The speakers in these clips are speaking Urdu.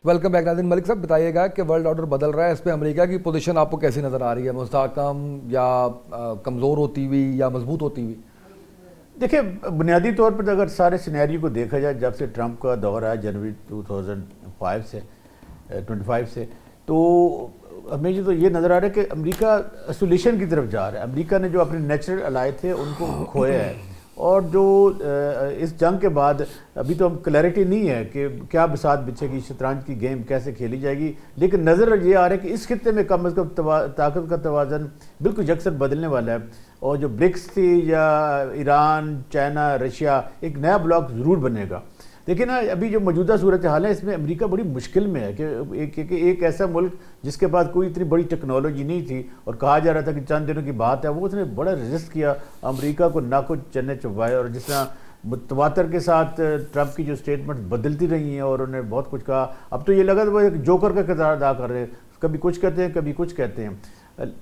ویلکم بیک ناظرین. ملک صاحب بتائیے گا کہ ورلڈ آرڈر بدل رہا ہے, اس پہ امریکہ کی پوزیشن آپ کو کیسی نظر آ رہی ہے؟ مستحکم یا کمزور ہوتی ہوئی یا مضبوط ہوتی ہوئی؟ دیکھیں, بنیادی طور پر اگر سارے سینیریو کو دیکھا جائے جب سے ٹرمپ کا دور آیا جنوری 2025 سے, تو ہمیں تو یہ نظر آ رہا ہے کہ امریکہ ایسولیشن کی طرف جا رہا ہے. امریکہ نے جو اپنے نیچرل الائے تھے ان کو کھویا ہے, اور جو اس جنگ کے بعد ابھی تو ہم کلیئرٹی نہیں ہے کہ کیا بساط بچھے گی, شطرنج کی گیم کیسے کھیلی جائے گی, لیکن نظر یہ آ رہا ہے کہ اس خطے میں کم از کم طاقت کا توازن بالکل یکسر بدلنے والا ہے, اور جو برکس تھی یا ایران, چائنا, رشیا, ایک نیا بلاک ضرور بنے گا. دیکھیں نا, ابھی جو موجودہ صورتحال ہے اس میں امریکہ بڑی مشکل میں ہے کہ ایک ایسا ملک جس کے پاس کوئی اتنی بڑی ٹیکنالوجی نہیں تھی, اور کہا جا رہا تھا کہ چند دنوں کی بات ہے, وہ اس نے بڑا ریزسٹ کیا, امریکہ کو نہ کچھ چنے چبائے, اور جس طرح تواتر کے ساتھ ٹرمپ کی جو سٹیٹمنٹ بدلتی رہی ہیں اور انہوں نے بہت کچھ کہا, اب تو یہ لگا وہ ایک جوکر کا کردار ادا کر رہے ہیں, کبھی کچھ کہتے ہیں کبھی کچھ کہتے ہیں.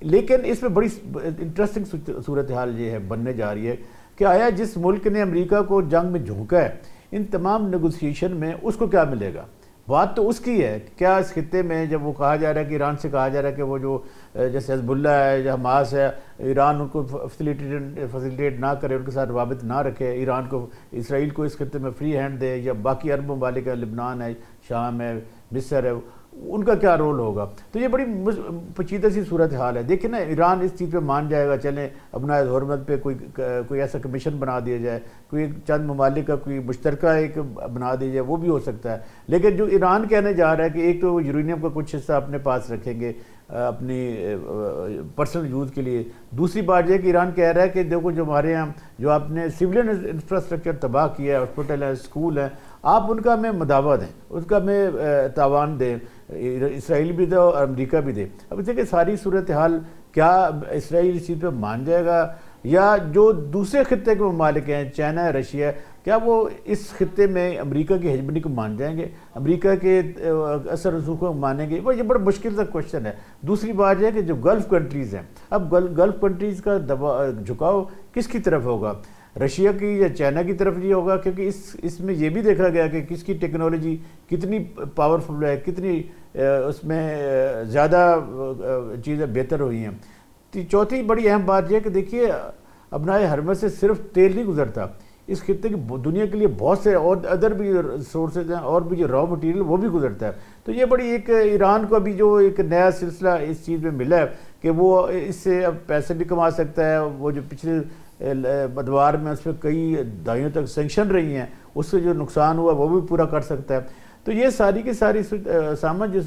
لیکن اس میں بڑی انٹرسٹنگ صورتحال یہ ہے بننے جا رہی ہے کہ آیا جس ملک نے امریکہ کو جنگ میں جھونکا ہے, ان تمام نیگوسیشن میں اس کو کیا ملے گا؟ بات تو اس کی ہے. کیا اس خطے میں جب وہ کہا جا رہا ہے کہ ایران سے کہا جا رہا ہے کہ وہ جو جیسے حزب اللہ ہے یا حماس ہے, ایران ان کو فیسیلیٹیٹ نہ کرے, ان کے ساتھ روابط نہ رکھے, ایران کو اسرائیل کو اس خطے میں فری ہینڈ دے, یا باقی عرب ممالک ہے, لبنان ہے, شام ہے, مصر ہے, ان کا کیا رول ہوگا؟ تو یہ بڑی پیچیدہ سی صورتحال ہے. دیکھیں نا, ایران اس چیز پہ مان جائے گا, چلیں ابنائے حرمت پہ کوئی ایسا کمیشن بنا دیا جائے, کوئی چند ممالک کا کوئی مشترکہ ایک بنا دیا جائے, وہ بھی ہو سکتا ہے. لیکن جو ایران کہنے جا رہا ہے کہ ایک تو وہ یورینیم کا کچھ حصہ اپنے پاس رکھیں گے اپنی پرسنل یوز کے لیے, دوسری بات یہ کہ ایران کہہ رہا ہے کہ دیکھو جو ہمارے یہاں جو آپ نے سویلین انفراسٹرکچر تباہ کیا ہے, ہاسپٹل ہے, اسکول ہے, آپ ان کا ہمیں مداوع دیں, اس کا ہمیں تاوان دیں, اسرائیل بھی دے اور امریکہ بھی دے. اب دیکھیں ساری صورتحال, کیا اسرائیل اس چیز پہ مان جائے گا, یا جو دوسرے خطے کے ممالک ہیں, چائنا ہے, رشیا ہے, کیا وہ اس خطے میں امریکہ کی ہیجمنی کو مان جائیں گے, امریکہ کے اثر رسوخ کو مانیں گے؟ وہ یہ بڑا مشکل سا کوشچن ہے. دوسری بات یہ ہے کہ جو گلف کنٹریز ہیں, اب گلف کنٹریز کا جھکاؤ کس کی طرف ہوگا, رشیا کی یا چائنا کی طرف یہ ہوگا؟ کیونکہ اس میں یہ بھی دیکھا گیا کہ کس کی ٹیکنالوجی کتنی پاورفل ہے, کتنی اس میں زیادہ چیزیں بہتر ہوئی ہیں. چوتھی بڑی اہم بات یہ ہے کہ دیکھیے, ابنائے حرمت سے صرف تیل نہیں گزرتا, اس خطے کی دنیا کے لیے بہت سے اور ادر بھی سورسز ہیں, اور بھی جو را مٹیریل وہ بھی گزرتا ہے. تو یہ بڑی ایک ایران کو ابھی جو ایک نیا سلسلہ اس چیز میں ملا ہے کہ وہ اس سے اب پیسے بھی کما سکتا ہے. وہ جو پچھلے ادوار میں اس پہ کئی دہائیوں تک سینکشن رہی ہیں, اس سے جو نقصان ہوا وہ بھی پورا کر سکتا ہے. تو یہ ساری کی ساری سامنے جو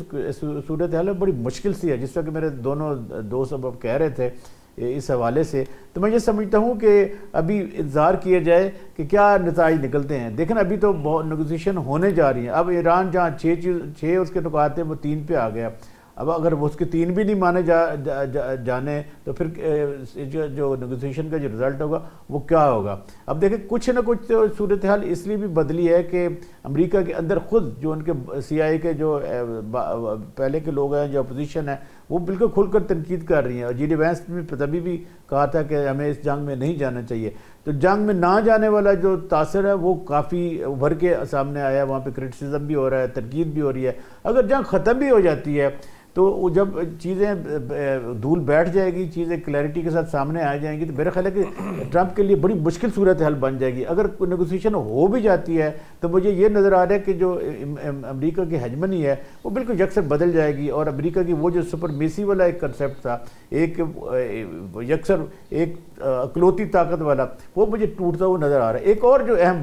صورتحال ہے بڑی مشکل سی ہے, جس طرح کہ میرے دونوں دوست اب کہہ رہے تھے اس حوالے سے. تو میں یہ سمجھتا ہوں کہ ابھی انتظار کیا جائے کہ کیا نتائج نکلتے ہیں. دیکھیں ابھی تو بہت نیگوسیشن ہونے جا رہی ہیں. اب ایران جہاں 6 اس کے نکات ہیں وہ 3 پہ آ گیا. اب اگر وہ اس کے 3 بھی نہیں مانے جانے تو پھر جو نیگوسیشن کا جو رزلٹ ہوگا وہ کیا ہوگا؟ اب دیکھیں کچھ نہ کچھ صورتحال اس لیے بھی بدلی ہے کہ امریکہ کے اندر خود جو ان کے سی آئی کے جو پہلے کے لوگ ہیں, جو اپوزیشن ہے, وہ بالکل کھل کر تنقید کر رہی ہیں. اور جی ڈی وینس نے تبھی بھی کہا تھا کہ ہمیں اس جنگ میں نہیں جانا چاہیے. تو جنگ میں نہ جانے والا جو تاثر ہے وہ کافی ابھر کے سامنے آیا ہے. وہاں پہ کرٹیسزم بھی ہو رہا ہے, تنقید بھی ہو رہی ہے. اگر جنگ ختم بھی ہو جاتی ہے تو جب چیزیں دھول بیٹھ جائے گی, چیزیں کلیئرٹی کے ساتھ سامنے آ جائیں گی, تو میرا خیال ہے کہ ٹرمپ کے لیے بڑی مشکل صورتحال بن جائے گی. اگر نیگوسیشن ہو بھی جاتی ہے تو مجھے یہ نظر آ رہا ہے کہ جو امریکہ کی ہیجمنی ہے وہ بالکل یکسر بدل جائے گی, اور امریکہ کی وہ جو سپرمیسی والا ایک کنسیپٹ تھا, ایک یکسر ایک اکلوتی طاقت والا, وہ مجھے ٹوٹتا ہوا نظر آ رہا ہے. ایک اور جو اہم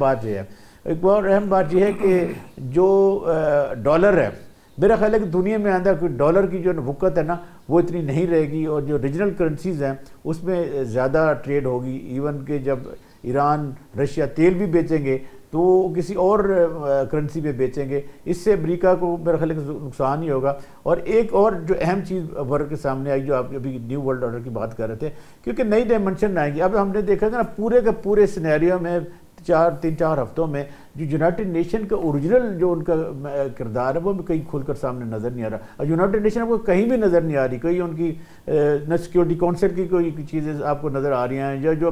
بات یہ ہے کہ جو ڈالر ہے, میرا خیال ہے کہ دنیا میں آندہ کوئی ڈالر کی جو وقت ہے نا وہ اتنی نہیں رہے گی, اور جو ریجنل کرنسیز ہیں اس میں زیادہ ٹریڈ ہوگی. ایون کہ جب ایران رشیا تیل بھی بیچیں گے تو وہ کسی اور کرنسی پہ بیچیں گے, اس سے امریکہ کو میرا خیال ہے کہ نقصان ہی ہوگا. اور ایک اور جو اہم چیز ابھر کے سامنے آئی, جو آپ ابھی نیو ورلڈ آرڈر کی بات کر رہے تھے, کیونکہ نئی ڈائمنشن آئے گی. اب ہم نے دیکھا کہ نا پورے کے پورے سینیریو میں 3-4 ہفتوں میں جو یونائٹڈ نیشن کا اوریجنل جو ان کا کردار ہے وہ بھی کہیں کھل کر سامنے نظر نہیں آ رہا. اور یونائٹڈ نیشن آپ کو کہیں بھی نظر نہیں آ رہی, کہیں ان کی نہ سیکورٹی کونسل کی کوئی چیزیں آپ کو نظر آ رہی ہیں, یا جو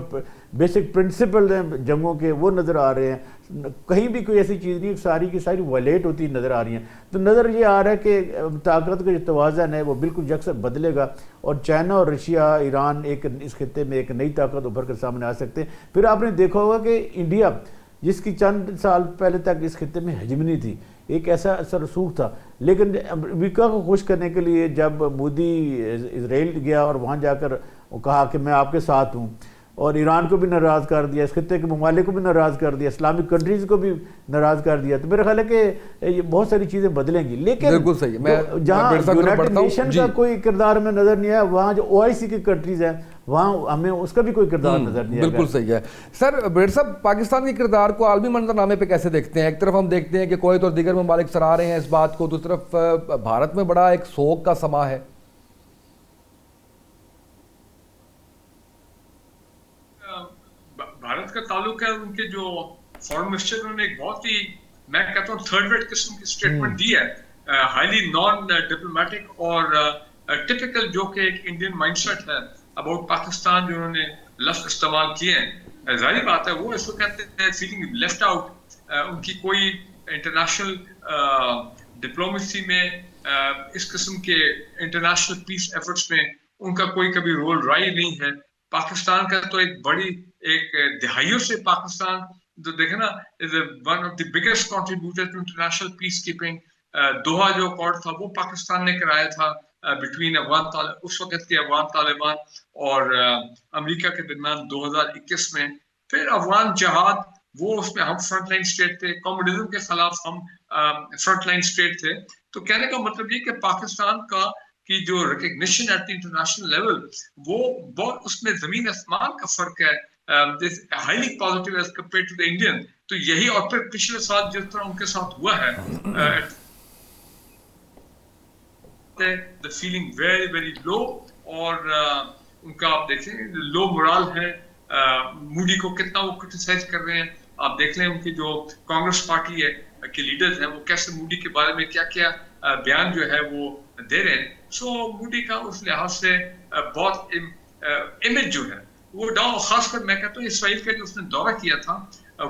بیسک پرنسپل ہیں جنگوں کے وہ نظر آ رہے ہیں, کہیں بھی کوئی ایسی چیز نہیں, ساری کی ساری وائلیٹ ہوتی نظر آ رہی ہیں. تو نظر یہ آ رہا ہے کہ طاقت کا جو توازن ہے وہ بالکل یکسر بدلے گا, اور چائنا اور رشیا, ایران ایک اس خطے میں ایک نئی طاقت ابھر کر سامنے آ سکتے ہیں. پھر آپ نے دیکھا ہوگا کہ انڈیا جس کی چند سال پہلے تک اس خطے میں ہیجمنی تھی, ایک ایسا اثر رسوخ تھا, لیکن امریکہ کو خوش کرنے کے لیے جب مودی اسرائیل گیا اور وہاں جا کر وہ کہا کہ میں آپ کے ساتھ ہوں, اور ایران کو بھی ناراض کر دیا, اس خطے کے ممالک کو بھی ناراض کر دیا, اسلامک کنٹریز کو بھی ناراض کر دیا, تو میرا خیال ہے کہ یہ بہت ساری چیزیں بدلیں گی. لیکن بالکل صحیح, میں جہاں یونائٹڈ نیشن کا کوئی کردار ہمیں نظر نہیں آیا, وہاں جو OIC کی کنٹریز ہیں وہاں ہمیں اس کا بھی کوئی کردار نظر نہیں آیا. بالکل صحیح ہے. سر بریٹ صاحب, پاکستان کے کردار کو عالمی منظرنامے پہ کیسے دیکھتے ہیں؟ ایک طرف ہم دیکھتے ہیں کہ کویت اور دیگر ممالک سراہ رہے ہیں اس بات کو, دوسری طرف بھارت میں بڑا ایک سوگ کا سما ہے. بھارت کا تعلق ہے, ان کے جو فارن منسٹر انہوں نے ایک بہت ہی, میں کہتا ہوں تھرڈ ریٹ قسم کی اسٹیٹمنٹ دی ہے, ہائیلی نان ڈپلومیٹک اور ٹپیکل, جو کہ ایک انڈین مائنڈ سیٹ ہے اباؤٹ پاکستان, جو انہوں نے لفظ استعمال کیے ہیں. ظاہری بات ہے وہ اس کو کہتے ہیں فیلنگ لیفٹ آؤٹ. ان کی کوئی انٹرنیشنل ڈپلومیسی میں, اس قسم کے انٹرنیشنل پیس ایفرٹس میں ان کا کوئی کبھی رول رائے نہیں ہے. پاکستان کا تو ایک بڑی, ایک دہائیوں سے پاکستان جو دیکھیں نا is one of the biggest contributor to international peace keeping. Doha جو اکارڈ تھا وہ پاکستان نے کرایا تھا بٹوین اس وقت کے افغان طالبان اور امریکہ کے درمیان 2021 میں. پھر افغان جہاد, وہ اس میں ہم فرنٹ لائن اسٹیٹ تھے, کمیونزم کے خلاف ہم فرنٹ لائن اسٹیٹ تھے. تو کہنے کا مطلب یہ کہ پاکستان کا کی جو recognition at the international level, وہ بہت, اس میں زمین آسمان کا فرق ہے, highly positive as compare to the Indian. تو یہی, اور پھر پچھلے سال جس طرح ان کے ساتھ ہوا ہے, the feeling very very low, اور ان کا آپ دیکھیں لو مورال ہے. مودی کو کتنا وہ کرٹیسائز کر رہے ہیں, آپ دیکھ لیں ان کی جو کانگریس پارٹی ہے کے لیڈرز ہیں وہ کیسے مودی کے بارے میں کیا کیا بیان جو ہے وہ دے رہے ہیں. سو مودی کا اس لحاظ سے بہت امیج جو ہے وہ ڈاؤن, خاص کر میں کہتا ہوں اسرائیل کا جو اس نے دورہ کیا تھا,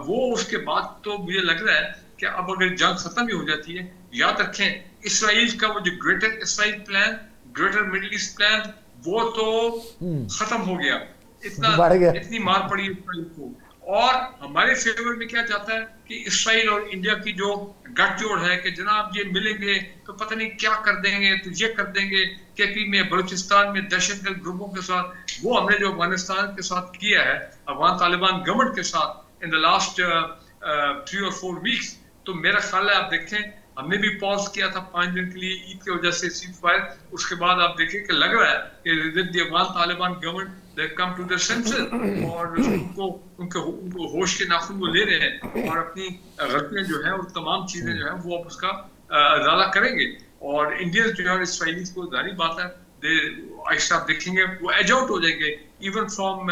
وہ اس کے بعد تو مجھے لگ رہا ہے کہ اب اگر جنگ ختم بھی ہو جاتی ہے, یاد رکھیں اسرائیل کا وہ جو greater Israel plan, greater Middle East plan, وہ تو ختم ہو گیا. اتنی مار پڑی اسرائیل کو. اور ہمارے فیور میں کیا چاہتا ہے کہ اسرائیل اور انڈیا کی جو گٹھ جوڑ ہے کہ جناب یہ ملیں گے تو پتہ نہیں کیا کر دیں گے, تو یہ کر دیں گے KP میں, بلوچستان میں دہشت گرد گروپوں کے ساتھ, وہ ہم نے جو افغانستان کے ساتھ کیا ہے, افغان طالبان گورنمنٹ کے ساتھ ان دا لاسٹ 3 or 4 weeks. تو میرا خیال ہے آپ دیکھیں ہم نے بھی پاز کیا تھا 5 دن کے لیے عید کی وجہ سے سیز فائر, اس کے بعد آپ دیکھیں کہ لگ رہا ہے کہ the Afghan Taliban government they come to their senses, اور ان کو ہوش کے ناخن وہ لے رہے ہیں اور اپنی غلطیاں جو ہیں اور تمام چیزیں جو ہیں وہ اب اس کا ازالہ کریں گے. اور انڈینز جو ہے اسرائیلیز کو ظاہری بات ہے آہستہ آپ دیکھیں گے وہ ایج آؤٹ ہو جائیں گے ایون فرام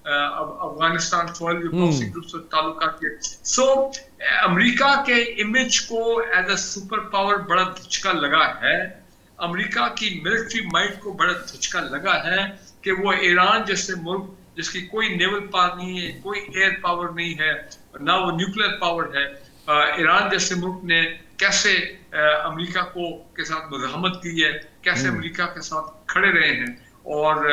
افغانستان سوائل جو باکسنگ گروپ سے تعلقات کے. سو امریکہ کے امیج کو ایز اے سپر پاور بڑا دھچکا لگا ہے, امریکہ کی ملٹری مائٹ کو بڑا دھچکا لگا ہے کہ وہ ایران جیسے ملک جس کی کوئی نیول پاور نہیں ہے, کوئی ایئر پاور نہیں ہے, نہ وہ نیوکلیر پاور ہے, ایران جیسے ملک نے کیسے امریکہ کو کے ساتھ مزاحمت کی ہے, کیسے امریکہ کے ساتھ کھڑے رہے ہیں, اور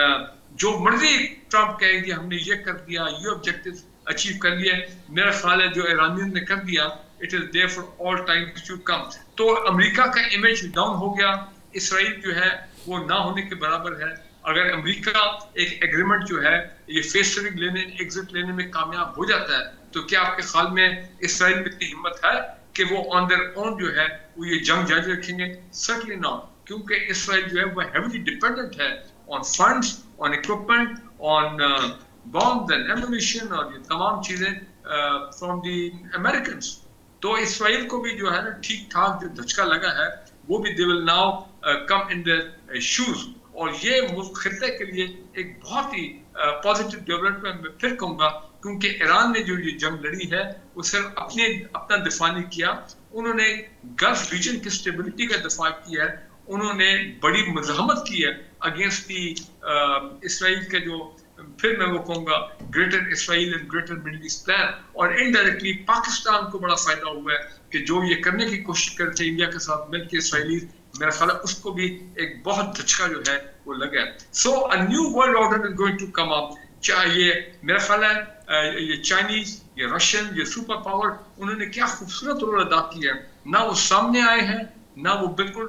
جو مرضی ٹرمپ کہے کہ ہم نے یہ کر دیا, یہ آبجیکٹو اچیو کر لیا, میرا خیال ہے جو ایرانیز نے کر دیا it is there for all time to come. تو امریکہ کا امیج ڈاؤن ہو گیا, اسرائیل جو ہے وہ نہ ہونے کے برابر ہے. اگر امریکہ ایک ایگریمنٹ جو ہے یہ فیس ٹریگ لینے, ایگزٹ لینے میں کامیاب ہو جاتا ہے, تو کیا آپ کے خیال میں اسرائیل میں اتنی ہمت ہے کہ وہ آن دیئر اون جو ہے وہ یہ جنگ جاری رکھیں گے؟ سرٹنلی ناٹ, کیونکہ اسرائیل جو ہے وہ ہیویلی ڈیپینڈنٹ ہے on funds, on equipment, on bombs and ammunition اور یہ تمام چیزیں فرام دی امریکنس. تو اسرائیل کو بھی جو ہے نا ٹھیک ٹھاک جو دھچکا لگا ہے وہ بھی they will now come in their shoes. اور یہ ملک خطے کے لیے ایک بہت ہی پازیٹیو ڈیولپمنٹ میں پھر کہوں گا کیونکہ ایران نے جو یہ جنگ لڑی ہے وہ صرف اپنا دفاع نہیں کیا, انہوں نے گلف ریجن کی اسٹیبلٹی کا دفاع کیا ہے, انہوں نے بڑی مزاحمت کی ہے اگینسٹ دی اسرائیل کے جو پھر میں وہ کہوں گا greater Israel and greater Middle East plan, اور انڈائریکٹلی پاکستان کو بڑا فائدہ ہوا ہے کہ جو یہ کرنے کی کوشش کرتے انڈیا کے ساتھ مل کے اسرائیلی, میرا خیال ہے اس کو بھی ایک بہت دھچکا جو ہے وہ لگا ہے. So a new world order is going to come up. یہ میرا خیال ہے یہ چائنیز, یہ رشین, یہ سپر پاور, انہوں نے کیا خوبصورت رول ادا کیا ہے. نہ وہ سامنے آئے ہیں, نہ وہ بالکل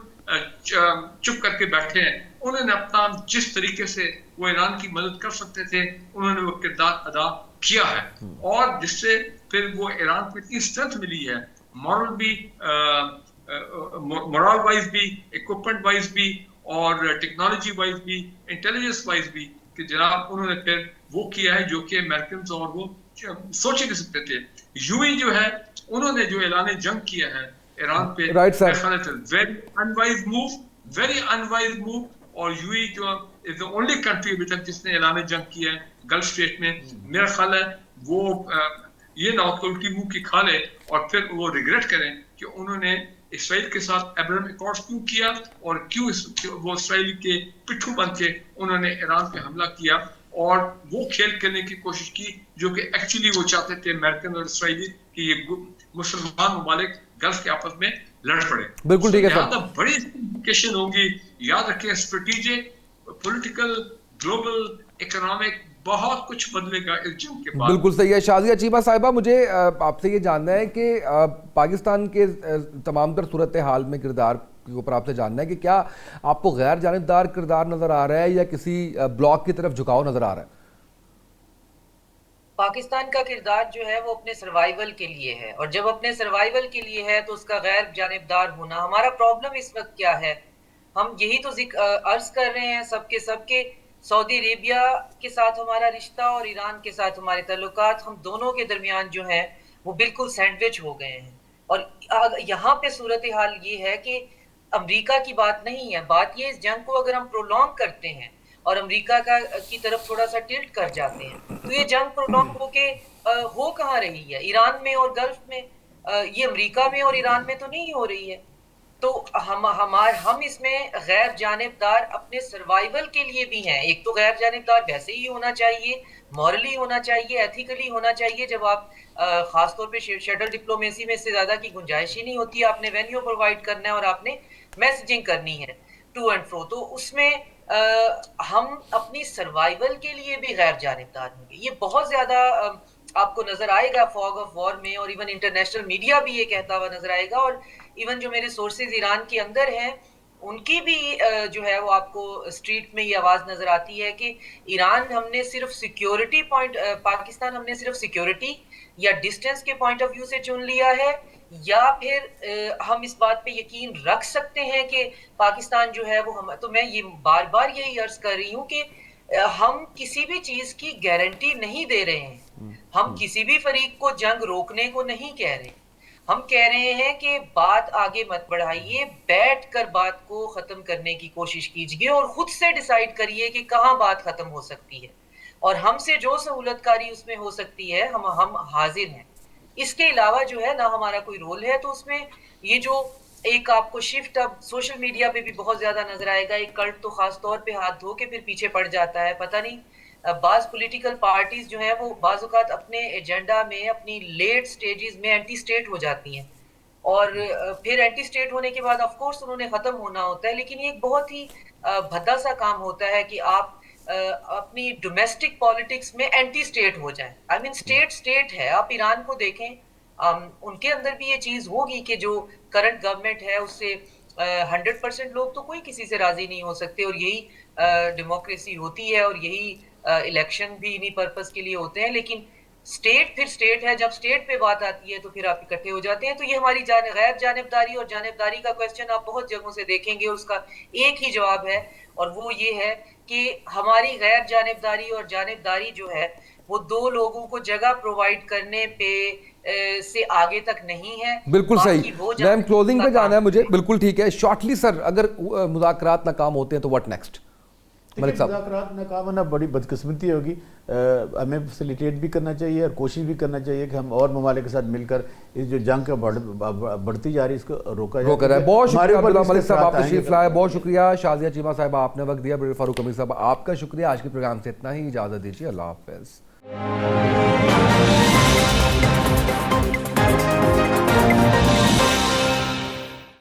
چپ کر کے بیٹھے ہیں, انہوں نے اپنا جس طریقے سے وہ ایران کی مدد کر سکتے تھے انہوں نے وہ کردار ادا کیا ہے, اور جس سے پھر وہ ایران کو اتنی اسٹرینتھ ملی ہے, مورل بھی, مورال وائز بھی, اکوپمنٹ وائز بھی, اور ٹیکنالوجی وائز بھی, انٹیلیجنس وائز بھی, کہ جناب انہوں نے پھر وہ کیا ہے جو کہ امریکنز اور وہ سوچ ہی نہیں سکتے تھے. یوئی جو ہے انہوں نے جو اعلان جنگ کیا ہے ایران پہ, very invoice move, very invoice move. اور یوئی جو از دی اونلی کنٹری ابھی تک جس نے اعلان جنگ کیا ہے گلف اسٹیٹ میں, میرا خیال ہے وہ یہ نہ ہو کہ الٹی منہ کی کھا لے اور پھر وہ ریگریٹ کریں کہ انہوں نے اسرائیل کے ساتھ ابراہیم اکارڈز کیوں کیا, اور کیوں وہ اسرائیل کے پٹھو بن کے انہوں نے ایران پہ حملہ کیا اور وہ کھیل کرنے کی کوشش کی جو کہ ایکچولی وہ چاہتے تھے امریکن اور اسرائیلی کہ یہ مسلمان ممالک گلف کے آپس میں لڑ پڑے. بالکل ٹھیک ہے سر, یہاں بڑی امپلیکیشن ہوگی, یاد رکھیں اسٹریٹجک, پولیٹیکل, گلوبل, اکنامک, بہت کچھ بدلے گا اس جنگ کے بعد. بالکل صحیح ہے. شازیہ چیمہ صاحبہ, مجھے آپ سے یہ جاننا ہے کہ پاکستان کے تمام تر صورتحال میں کردار کے اوپر آپ سے جاننا ہے کہ کیا آپ کو غیر جانبدار کردار نظر آ رہا ہے یا کسی بلاک کی طرف جھکاؤ نظر آ رہا ہے؟ پاکستان کا کردار جو ہے وہ اپنے سروائیول کے لیے ہے, اور جب اپنے سروائیول کے لیے ہے تو اس کا غیر جانبدار ہونا. ہمارا پرابلم اس وقت کیا ہے, ہم یہی تو عرض کر رہے ہیں سب کے سعودی عربیہ کے ساتھ ہمارا رشتہ اور ایران کے ساتھ ہمارے تعلقات, ہم دونوں کے درمیان جو ہیں وہ بالکل سینڈوچ ہو گئے ہیں. اور یہاں پہ صورتحال یہ ہے کہ امریکہ کی بات نہیں ہے, بات یہ اس جنگ کو اگر ہم پرولونگ کرتے ہیں اور امریکہ کی طرف تھوڑا سا ٹلٹ کر جاتے ہیں تو یہ جنگ پرولونگ ہو کے ہو کہاں رہی ہے, ایران میں اور گلف میں, یہ امریکہ میں اور ایران میں تو نہیں ہو رہی ہے. تو ہم اس میں غیر جانبدار اپنے سروائیول کے لیے بھی ہیں. ایک تو غیر جانبدار ویسے ہی ہونا چاہیے, مورلی ہونا چاہیے, ایتھیکلی ہونا چاہیے. جب آپ خاص طور پہ شٹل ڈپلومیسی میں اس سے زیادہ کی گنجائش ہی نہیں ہوتی, آپ نے وینیو پرووائڈ کرنا ہے اور آپ نے میسیجنگ کرنی ہے ٹو اینڈ فرو, تو اس میں ہم اپنی سروائیول کے لیے بھی غیر جانبدار ہوں گے. یہ بہت زیادہ آپ کو نظر آئے گا فاگ آف وار میں, اور ایون انٹرنیشنل میڈیا بھی یہ کہتا ہوا نظر آئے گا, اور ایون جو میرے سورسز ایران کے اندر ہیں ان کی بھی جو ہے وہ آپ کو اسٹریٹ میں یہ آواز نظر آتی ہے کہ ایران ہم نے صرف سیکیورٹی پوائنٹ, پاکستان ہم نے صرف سیکیورٹی یا ڈسٹینس کے پوائنٹ آف ویو سے چن لیا ہے, یا پھر ہم اس بات پہ یقین رکھ سکتے ہیں کہ پاکستان جو ہے وہ تو میں یہ بار بار یہی عرض کر رہی ہوں کہ ہم کسی بھی چیز کی گارنٹی نہیں دے رہے ہیں, ہم کسی بھی فریق کو جنگ روکنے کو نہیں کہہ رہے, ہم کہہ رہے ہیں کہ بات آگے مت بڑھائیے, بیٹھ کر بات کو ختم کرنے کی کوشش کیجیے اور خود سے ڈیسائیڈ کریے کہ کہاں بات ختم ہو سکتی ہے, اور ہم سے جو سہولت کاری اس میں ہو سکتی ہے ہم حاضر ہیں. اس کے علاوہ جو ہے نہ ہمارا کوئی رول ہے. تو اس میں یہ جو ایک آپ کو شفٹ اب سوشل میڈیا پہ بھی بہت زیادہ نظر آئے گا, ایک کلٹ تو خاص طور پہ ہاتھ دھو کے پھر پیچھے پڑ جاتا ہے. پتہ نہیں بعض پولیٹیکل پارٹیز جو ہیں وہ بعض اوقات اپنے ایجنڈا میں اپنی لیٹ سٹیجز میں اینٹی سٹیٹ ہو جاتی ہیں, اور پھر اینٹی سٹیٹ ہونے کے بعد آف کورس انہوں نے ختم ہونا ہوتا ہے, لیکن یہ ایک بہت ہی بھدا سا کام ہوتا ہے کہ آپ اپنی ڈومیسٹک پالیٹکس میں اینٹی سٹیٹ ہو جائیں. آئی مین سٹیٹ ہے. آپ ایران کو دیکھیں, ان کے اندر بھی یہ چیز ہوگی کہ جو کرنٹ گورنمنٹ ہے اس سے 100% لوگ تو کوئی کسی سے راضی نہیں ہو سکتے, اور یہی ڈیموکریسی ہوتی ہے, اور یہی الیکشن بھی انہی پرپس کے لیے ہوتے ہیں. لیکن سٹیٹ پھر سٹیٹ ہے, جب سٹیٹ پہ بات آتی ہے تو پھر آپ اکٹھے ہو جاتے ہیں. تو یہ ہماری غیر جانبداری اور جانبداری کا کویسچن آپ بہت جگہوں سے دیکھیں گے, اس کا ایک ہی جواب ہے, اور وہ یہ ہے کہ ہماری غیر جانبداری اور جانبداری جو ہے وہ دو لوگوں کو جگہ پرووائڈ کرنے پہ سے آگے تک نہیں ہے. بالکل صحیح. میم کلوزنگ پہ جانا ہے مجھے. بالکل ٹھیک ہے, شارٹلی سر, اگر مذاکرات ناکام ہوتے ہیں تو واٹ نیکسٹ, ملک صاحب مذاکرات ناکام ہونا بڑی بدقسمتی ہوگی. ہمیں فیسیلیٹیٹ بھی کرنا چاہیے اور کوشش بھی کرنا چاہیے کہ ہم اور ممالک کے ساتھ مل کر اس جو جنگ کا بڑھتی جا رہی ہے اس کو روکا جائے. بہت شکریہ عبداللہ ملک صاحب، آپ تشریف لائے. بہت شکریہ شازیہ چیمہ صاحبہ، آپ نے وقت دیا. بریگیڈیئر فاروق امیر صاحب آپ کا شکریہ. آج کے پروگرام سے اتنا ہی، اجازت دیجیے. اللہ حافظ.